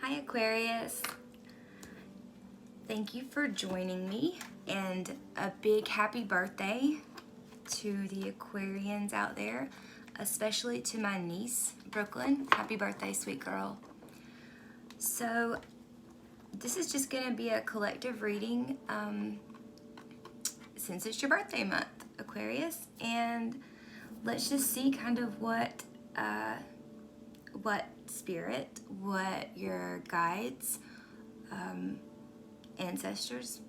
Hi Aquarius, thank you for joining me, and a big happy birthday to the Aquarians out there, especially to my niece Brooklyn. Happy birthday, sweet girl. So this is just going to be a collective reading since it's your birthday month, Aquarius, and let's just see kind of what spirit, what your guides, ancestors,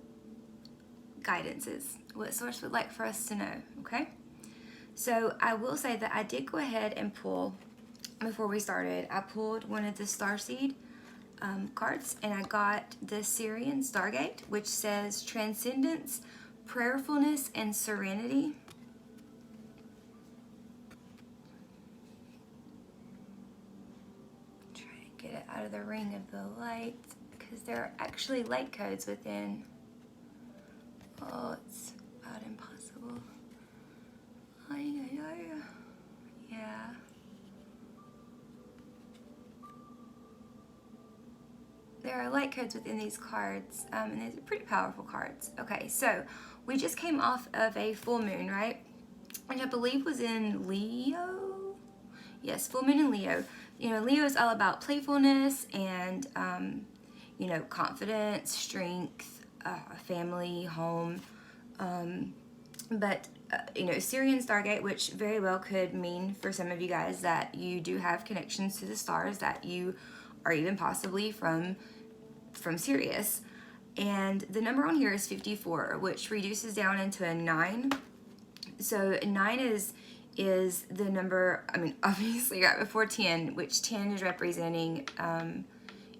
guidances, what source would like for us to know, okay? So I will say that I did go ahead and pull, before we started, I pulled one of the Starseed cards, and I got the Syrian Stargate, which says Transcendence, Prayerfulness, and Serenity. Get it out of the ring of the light because there are actually light codes within. Oh, it's about impossible. Yeah. There are light codes within these cards, and these are pretty powerful cards. Okay, so we just came off of a full moon, right? Which I believe was in Leo. Yes, full moon in Leo. You know, Leo is all about playfulness and, you know, confidence, strength, family, home. You know, Syrian Stargate, which very well could mean for some of you guys that you do have connections to the stars, that you are even possibly from Sirius. And the number on here is 54, which reduces down into a 9. So 9 is the number, I mean, obviously right before 10, which 10 is representing,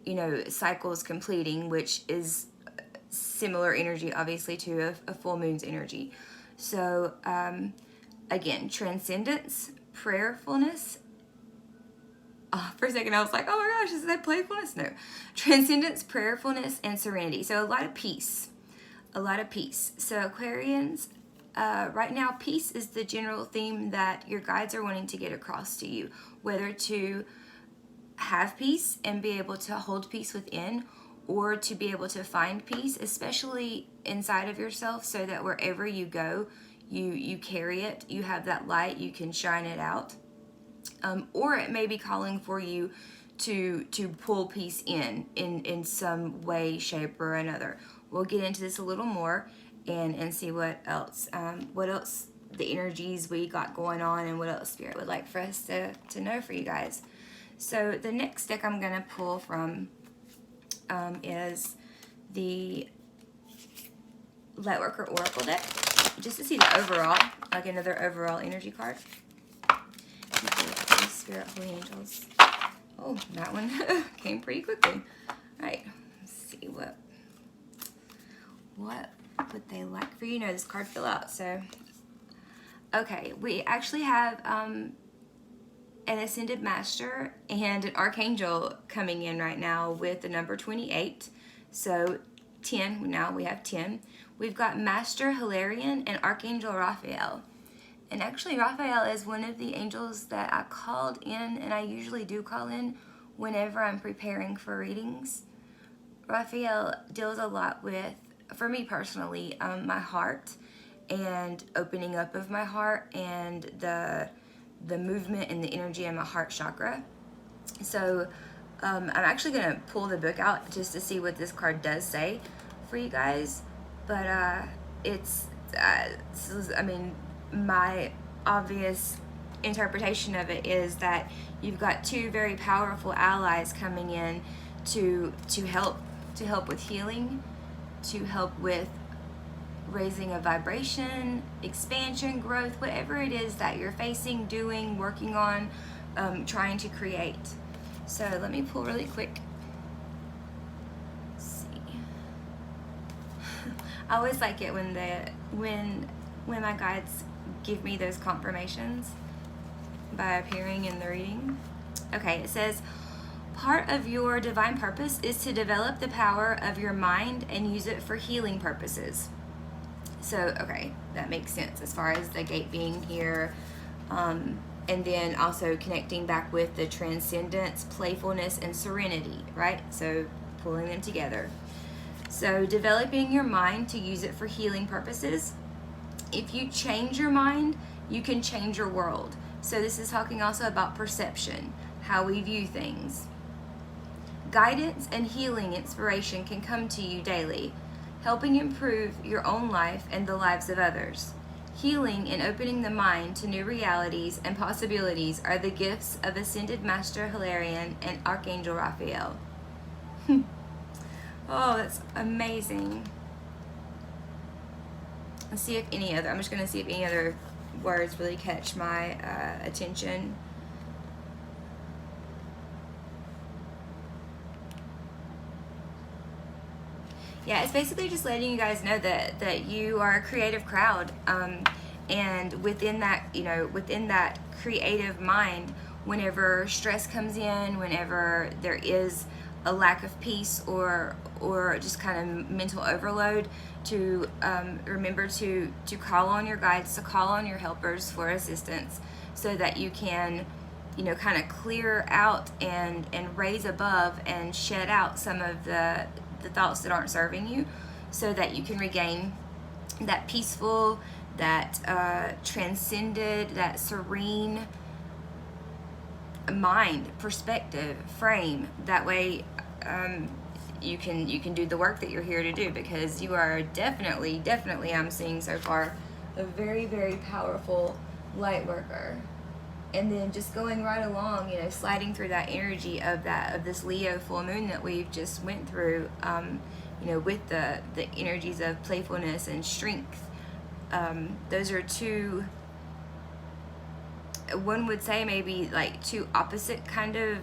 you know, cycles completing, which is similar energy, obviously, to a full moon's energy. So, again, transcendence, prayerfulness. Oh, for a second, I was like, oh my gosh, is that playfulness? No. Transcendence, prayerfulness, and serenity. So a lot of peace. A lot of peace. So Aquarians, right now, peace is the general theme that your guides are wanting to get across to you. Whether to have peace and be able to hold peace within, or to be able to find peace, especially inside of yourself, so that wherever you go, you carry it. You have that light, you can shine it out. Or it may be calling for you to pull peace in some way, shape, or another. We'll get into this a little more and see what else the energies we got going on, and what else Spirit would like for us to know for you guys. So the next deck I'm going to pull from is the Lightworker Oracle deck, just to see the overall, like another overall energy card. Holy Spirit, Holy Angels. Oh, that one came pretty quickly. All right, let's see what would they like for you. No, this card fell out, so. Okay, we actually have an Ascended Master and an Archangel coming in right now with the number 28. So 10, now we have 10. We've got Master Hilarion and Archangel Raphael. And actually Raphael is one of the angels that I called in, and I usually do call in whenever I'm preparing for readings. Raphael deals a lot with, for me personally, my heart and opening up of my heart and the movement and the energy in my heart chakra. So I'm actually going to pull the book out just to see what this card does say for you guys. But I mean, my obvious interpretation of it is that you've got two very powerful allies coming in to help with healing, to help with raising a vibration, expansion, growth, whatever it is that you're facing, doing, working on, trying to create. So let me pull really quick. Let's see. I always like it when my guides give me those confirmations by appearing in the reading. Okay, it says, part of your divine purpose is to develop the power of your mind and use it for healing purposes. So, okay, that makes sense as far as the gate being here, And then also connecting back with the transcendence, playfulness, and serenity, right? So pulling them together. So developing your mind to use it for healing purposes. If you change your mind, you can change your world. So this is talking also about perception, how we view things. Guidance and healing inspiration can come to you daily, helping improve your own life and the lives of others. Healing and opening the mind to new realities and possibilities are the gifts of Ascended Master Hilarion and Archangel Raphael. Oh, that's amazing. Let's see if any other, I'm just going to see if any other words really catch my attention. Yeah, it's basically just letting you guys know that you are a creative crowd, and within that, you know, within that creative mind, whenever stress comes in, whenever there is a lack of peace or just kind of mental overload, to remember to call on your guides, to call on your helpers for assistance, so that you can, you know, kind of clear out and raise above and shed out some of the thoughts that aren't serving you, so that you can regain that peaceful, that transcended, that serene mind, perspective, frame. That way you can do the work that you're here to do, because you are definitely I'm seeing so far a very, very powerful light worker. And then just going right along, you know, sliding through that energy of this Leo full moon that we've just went through, you know, with the energies of playfulness and strength. Those are two, one would say maybe like two opposite kind of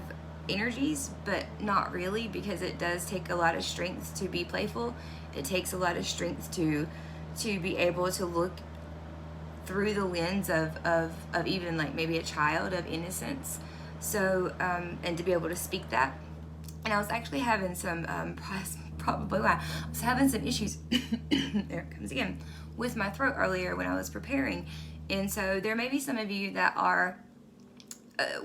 energies, but not really, because it does take a lot of strength to be playful. It takes a lot of strength to be able to look through the lens of even like maybe a child, of innocence. So and to be able to speak that. And I was actually having some probably why I was having some issues there it comes again, with my throat earlier when I was preparing. And so there may be some of you that are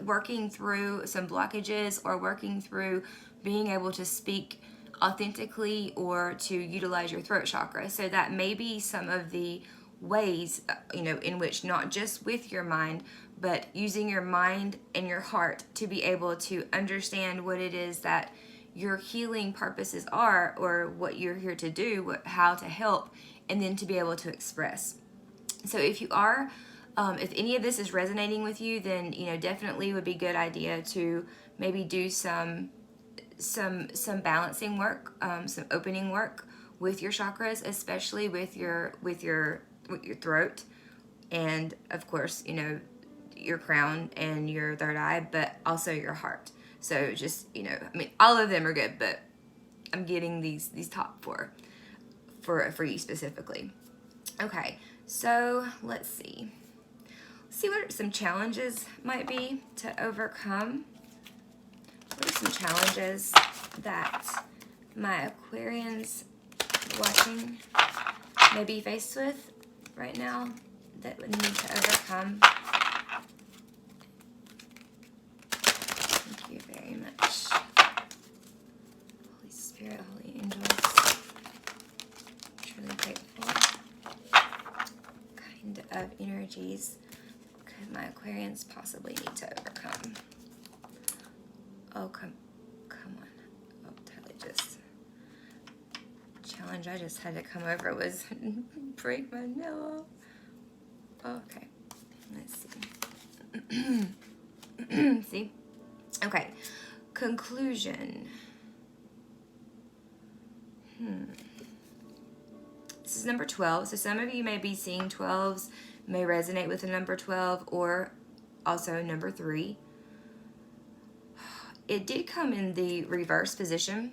working through some blockages, or working through being able to speak authentically or to utilize your throat chakra. So that may be some of the ways, you know, in which not just with your mind, but using your mind and your heart to be able to understand what it is that your healing purposes are, or what you're here to do, how to help, and then to be able to express. So if you are, if any of this is resonating with you, then, you know, definitely would be a good idea to maybe do some balancing work, some opening work with your chakras, especially with your throat, and of course, you know, your crown and your third eye, but also your heart. So just, you know, I mean, all of them are good, but I'm getting these top four for you specifically. Okay, so let's see what some challenges might be to overcome. What are some challenges that my Aquarians watching may be faced with right now that would need to overcome? Thank you very much. Holy Spirit, Holy Angels. Truly grateful. Kind of energies could my Aquarians possibly need to overcome? Oh, come on. Oh, totally just challenge I just had to come over was break my nail off. Okay, let's see. See? Okay, conclusion. This is number 12. So some of you may be seeing 12s, may resonate with the number 12, or also number 3. It did come in the reverse position,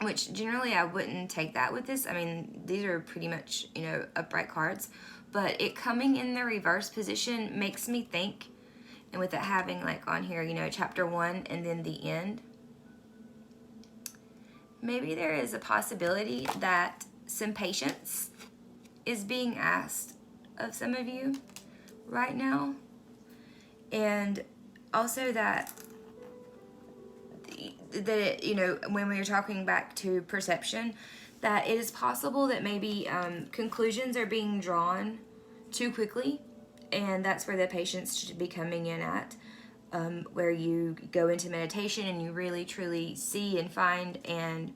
which generally I wouldn't take that with this. I mean, these are pretty much, you know, upright cards, but it coming in the reverse position makes me think, and with it having like on here, you know, chapter 1 and then the end, maybe there is a possibility that some patience is being asked of some of you right now. And also that you know, when we were talking back to perception, that it is possible that maybe conclusions are being drawn too quickly, and that's where the patience should be coming in at, where you go into meditation and you really truly see and find and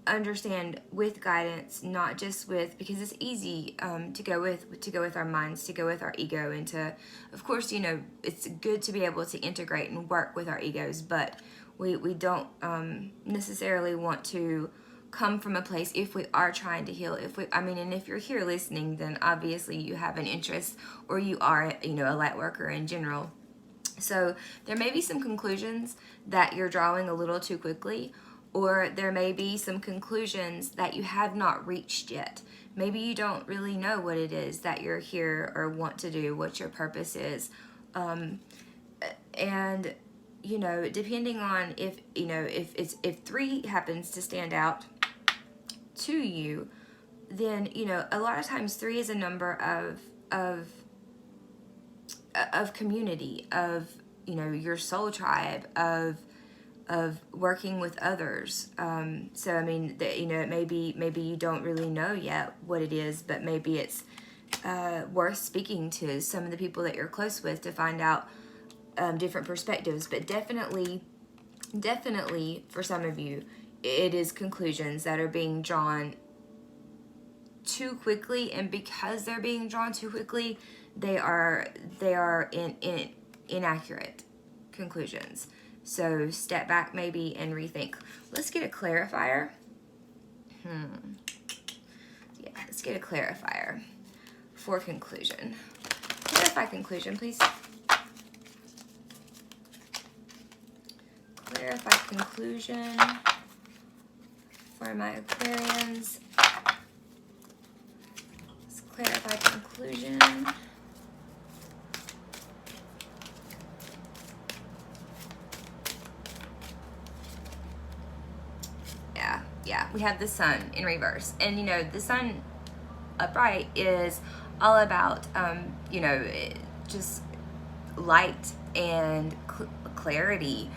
understand with guidance, not just with, because it's easy to go with our minds, to go with our ego, and to, of course, you know, it's good to be able to integrate and work with our egos, but we don't necessarily want to come from a place, if we are trying to heal, and if you're here listening, then obviously you have an interest, or you are, you know, a light worker in general. So there may be some conclusions that you're drawing a little too quickly, or there may be some conclusions that you have not reached yet. Maybe you don't really know what it is that you're here or want to do, what your purpose is. And, you know, depending on if 3 happens to stand out to you, then, you know, a lot of times 3 is a number of community, of, you know, your soul tribe, of working with others. So I mean, you know, maybe you don't really know yet what it is, but maybe it's worth speaking to some of the people that you're close with to find out different perspectives. But definitely for some of you, it is conclusions that are being drawn too quickly, and because they're being drawn too quickly, they are inaccurate conclusions. So step back maybe and rethink. Let's get a clarifier. Yeah, let's get a clarifier for conclusion. Clarify conclusion, please. Clarify conclusion for my Aquarians. Let's clarify conclusion. Yeah, we have the sun in reverse. And, you know, the sun upright is all about, you know, just light and clarity,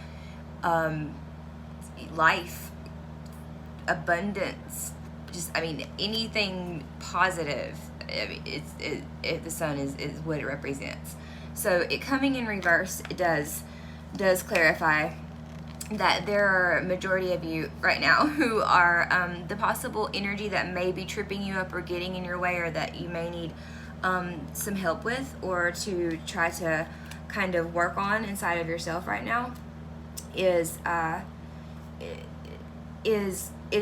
life, abundance, just, I mean, anything positive. I mean, the sun is what it represents. So it coming in reverse, it does clarify that there are a majority of you right now who are the possible energy that may be tripping you up or getting in your way, or that you may need some help with, or to try to kind of work on inside of yourself right now, is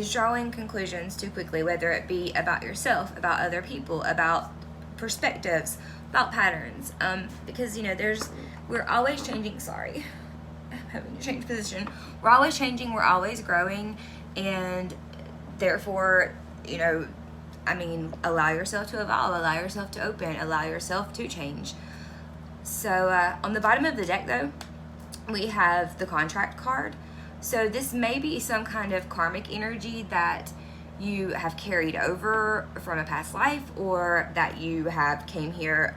drawing conclusions too quickly, whether it be about yourself, about other people, about perspectives, about patterns, because, you know, we're always changing. Sorry, having to change position. We're always changing, we're always growing, and therefore, you know, I mean, allow yourself to evolve, allow yourself to open, allow yourself to change. So on the bottom of the deck, though, we have the contract card. So this may be some kind of karmic energy that you have carried over from a past life, or that you have came here,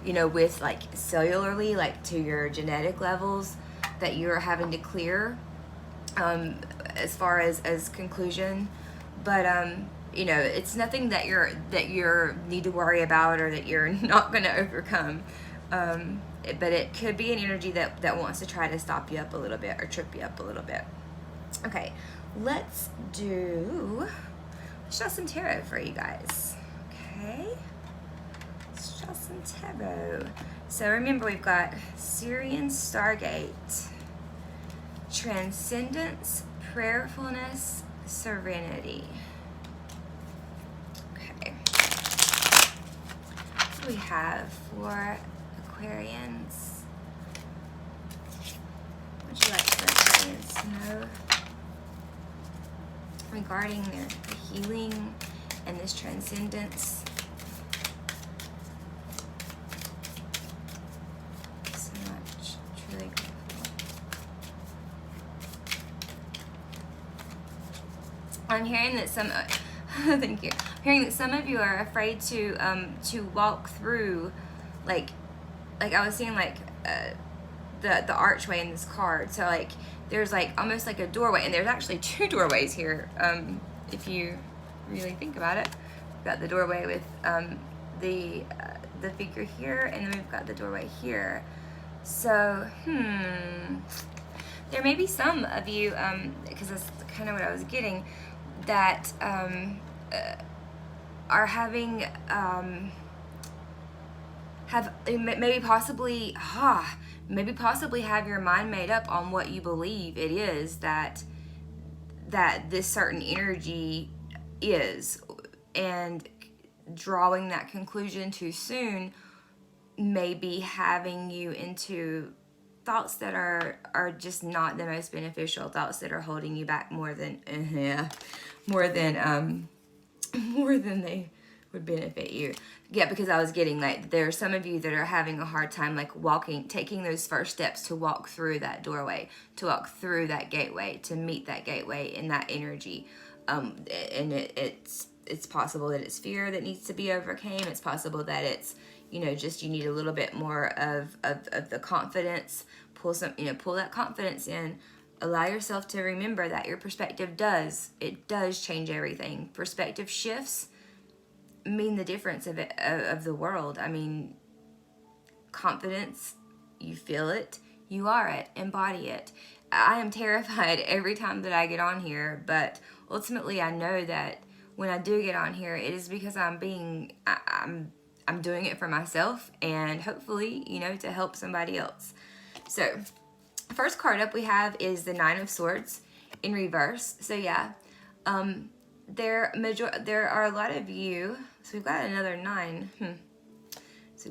you know, with, like, cellularly, like, to your genetic levels, that you're having to clear as far as conclusion. But you know, it's nothing that you're need to worry about, or that you're not going to overcome, but it could be an energy that wants to try to stop you up a little bit, or trip you up a little bit. Okay, let's do some tarot for you guys. Okay, let's draw some tarot. So remember, we've got Syrian Stargate, Transcendence, Prayerfulness, Serenity. Okay. What do we have for Aquarians? What would you like for Aquarians to know regarding their healing and this transcendence? I'm hearing that thank you. I'm hearing that some of you are afraid to walk through, like, like I was seeing like the archway in this card. So like there's like almost like a doorway, and there's actually two doorways here. If you really think about it, we've got the doorway with the figure here, and then we've got the doorway here. So there may be some of you, because that's kind of what I was getting, that are having have maybe possibly have your mind made up on what you believe it is that this certain energy is, and drawing that conclusion too soon may be having you into thoughts that are just not the most beneficial, thoughts that are holding you back more than they would benefit you. Yeah, because I was getting like there are some of you that are having a hard time like taking those first steps to walk through that doorway, to walk through that gateway, to meet that gateway in that energy. And it's possible that it's fear that needs to be overcame. It's possible that it's, just you need a little bit more of the confidence. Pull that confidence in. Allow yourself to remember that your perspective does change everything. Perspective shifts mean the difference of the world. I mean, confidence, you feel it, you are it, embody it. I am terrified every time that I get on here, but ultimately I know that when I do get on here, it is because I'm doing it for myself, and hopefully, to help somebody else. So, first card up we have is the Nine of Swords in reverse. So yeah, there are a lot of you. So we've got another 9. So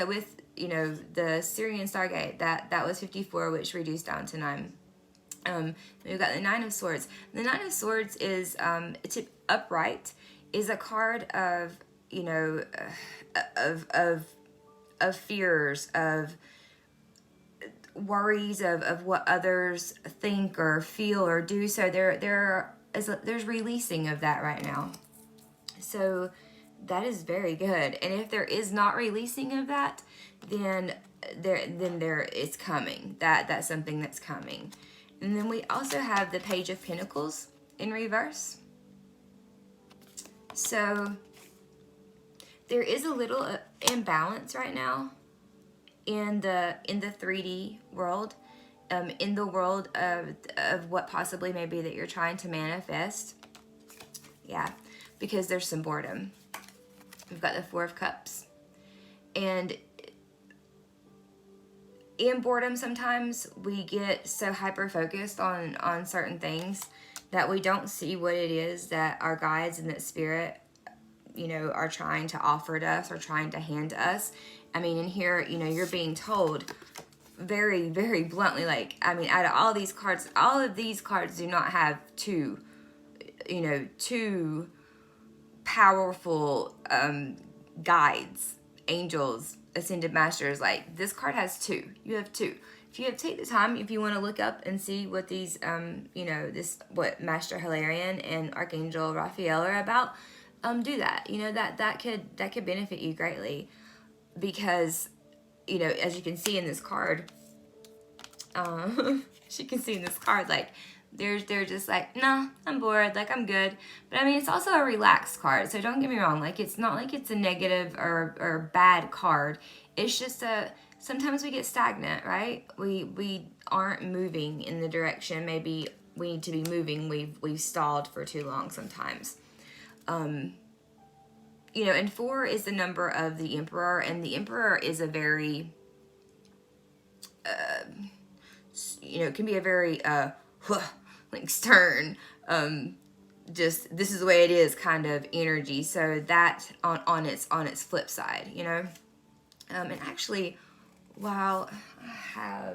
with the Syrian Stargate, that was 54, which reduced down to 9. We've got the Nine of Swords. The Nine of Swords is upright, is a card of of fears, of worries, of what others think or feel or do. So there's releasing of that right now. So that is very good. And if there is not releasing of that, then it's coming. That's something that's coming. And then we also have the Page of Pentacles in reverse. So there is a little imbalance right now in the 3D world, in the world of what possibly may be that you're trying to manifest. Yeah, because there's some boredom. We've got the Four of Cups. And in boredom, sometimes we get so hyper-focused on certain things that we don't see what it is that our guides and that spirit, are trying to offer to us or trying to hand to us. I mean, in here, you're being told very, very bluntly, like, I mean, out of all these cards, all of these cards do not have two powerful guides, angels, ascended masters. Like, this card has 2. You have 2. If you take the time, if you want to look up and see what these, what Master Hilarion and Archangel Raphael are about, do that. That could benefit you greatly, because, as you can see in this card, like, they're just like, nah, I'm bored, like, I'm good. But I mean, it's also a relaxed card, so don't get me wrong, like, it's not like it's a negative or bad card. It's just sometimes we get stagnant, right? We aren't moving in the direction maybe we need to be moving. We've stalled for too long sometimes. And 4 is the number of the Emperor, and the Emperor is a very, can be a very, like, stern, just, this is the way it is kind of energy. So that on its flip side, and actually, while I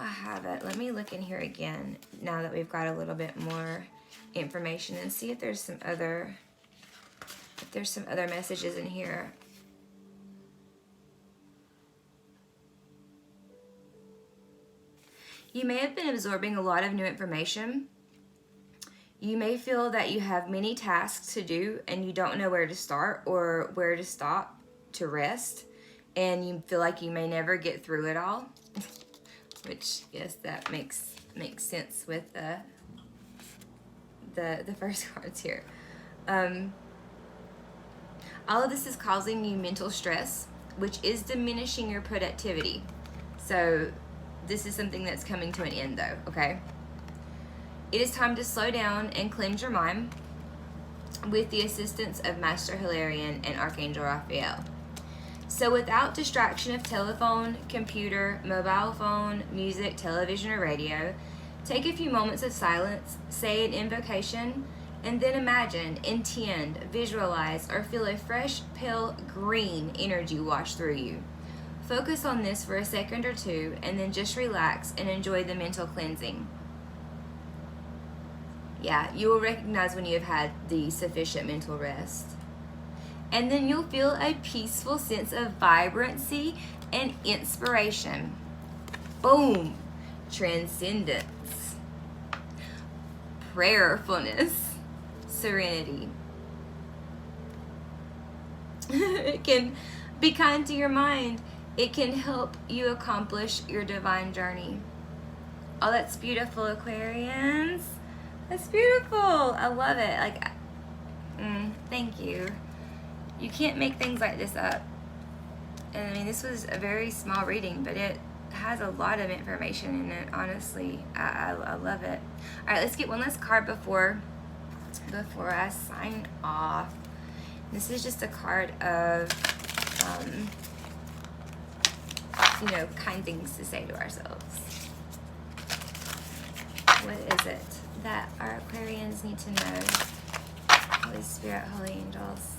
have it, let me look in here again now that we've got a little bit more information, and see if there's some other messages in here. You may have been absorbing a lot of new information. You may feel that you have many tasks to do and you don't know where to start or where to stop to rest, and you feel like you may never get through it all, which, yes, that makes sense with the first cards here. All of this is causing you mental stress, which is diminishing your productivity. So this is something that's coming to an end though, okay? It is time to slow down and cleanse your mind with the assistance of Master Hilarion and Archangel Raphael. So without distraction of telephone, computer, mobile phone, music, television, or radio, take a few moments of silence, say an invocation, and then imagine, intend, visualize, or feel a fresh, pale green energy wash through you. Focus on this for a second or two, and then just relax and enjoy the mental cleansing. Yeah, you will recognize when you have had the sufficient mental rest. And then you'll feel a peaceful sense of vibrancy and inspiration. Boom! Transcendence. Prayerfulness. Serenity. It can be kind to your mind. It can help you accomplish your divine journey. Oh, that's beautiful, Aquarians. That's beautiful. I love it. Like, thank you. You can't make things like this up. And I mean, this was a very small reading, but it has a lot of information in it, honestly. I love it. All right, let's get one last card before I sign off. This is just a card of, you know, kind things to say to ourselves. What is it that our Aquarians need to know? Holy Spirit, Holy Angels,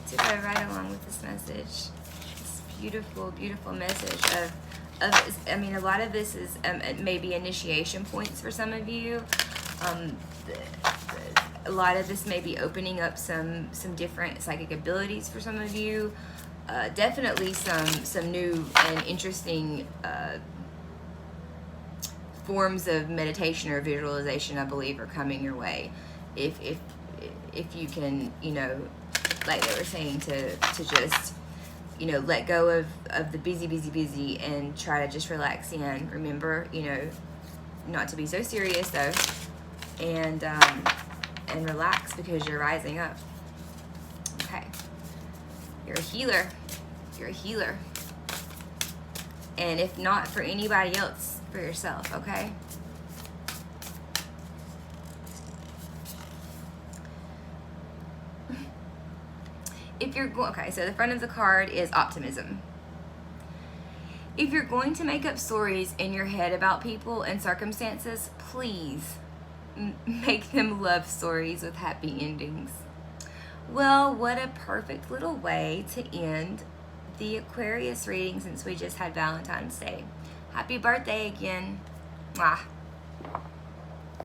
to go right along with this message. This beautiful, beautiful message of I mean, a lot of this is maybe initiation points for some of you. A lot of this may be opening up some different psychic abilities for some of you. Definitely some new and interesting forms of meditation or visualization, I believe, are coming your way. If you can, you know, like they were saying, to just, you know, let go of the busy and try to just relax in. Remember, you know, not to be so serious though, and relax, because you're rising up. Okay, you're a healer. You're a healer. And if not for anybody else, for yourself, okay? If you're going, okay, so the front of the card is optimism. If you're going to make up stories in your head about people and circumstances, please make them love stories with happy endings. Well, what a perfect little way to end the Aquarius reading, since we just had Valentine's Day. Happy birthday again. Mwah.